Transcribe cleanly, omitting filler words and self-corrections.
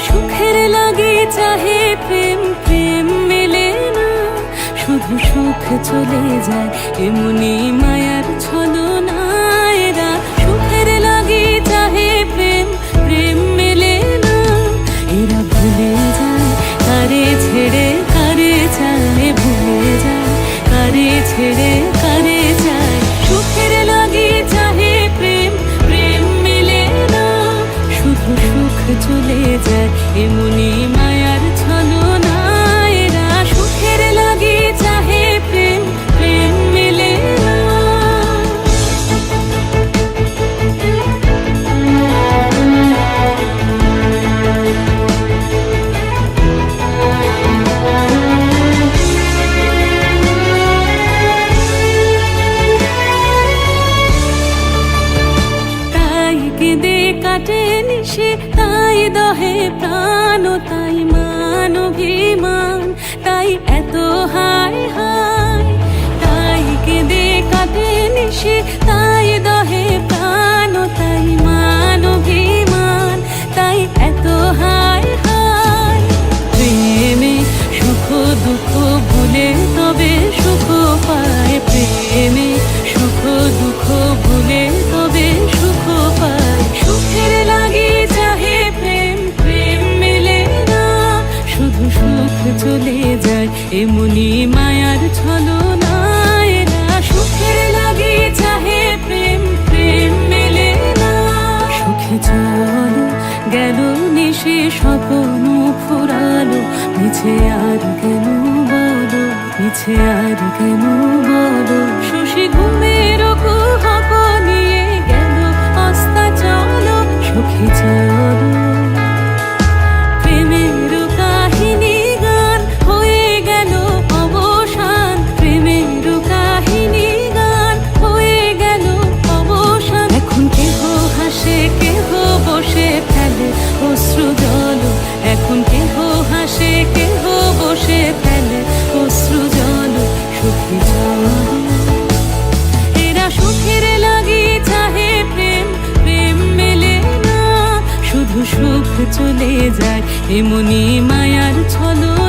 সুখের লাগে চাহে প্রেম, প্রেম মেলে না, শুধু সুখ চলে যায় এমনি মায়ার ছলনা। এরা সুখের লাগে চাহে প্রেম, প্রেম মেলে না, এরা ভুলে যায় কারে ছেড়ে কারে চায়, ভুলে যায় কারে ছেড়ে কারে চায়। সুখের লাগে চাহে প্রেম, প্রেম মেলে না, শুধু সুখ চলে যায় এমনি মায়ার ছলনা। এরা সুখের লাগে চাহে প্রেম, প্রেম মেলে না। তাই কেঁদে কাটে নিশে, তাই দহে প্রাণ, তাই মান অভিমান, তাই এত হায় হায়। তাই কেঁদে কাটে নিশে, তাই দহে প্রাণ, তাই মান অভিমান, তাই এত হায় হায়। প্রেমে সুখ দুঃখ ভুলে তবে সুখ পায়, প্রেমে সুখ দুঃখ ভুলে তবে সুখ পায়। সুখের লাগে চাহে প্রেম, প্রেম মেলে না, শুধু সুখ চলে যায় এমনি মায়ার ছলনা। এরা সুখের লাগে চাহে প্রেম, প্রেম মেলে না। সুখে চলো গেল নিশে স্বপ্ন ফুরালো, মিছে আর কেন বলো, মিছে আর কেন বলো। শশী ঘুমের কুহক নিয়ে গেল অস্তা চলো, সুখে চলো। প্রেমের কাহিনী গান হয়ে গেল অবসান, প্রেমের কাহিনী গান হয়ে গেল অবসান। এখন কেহ হাসে কেহ বসে ফেলে অশ্রু জল, এখন কেহ হাসে কেহ বসে ফেলে অশ্রু জল। সুখে চলো। এরা সুখের লাগে চাহে প্রেম, প্রেম মেলে না, শুধু সুখ চলে যায় এমনি মায়ার ছলনা।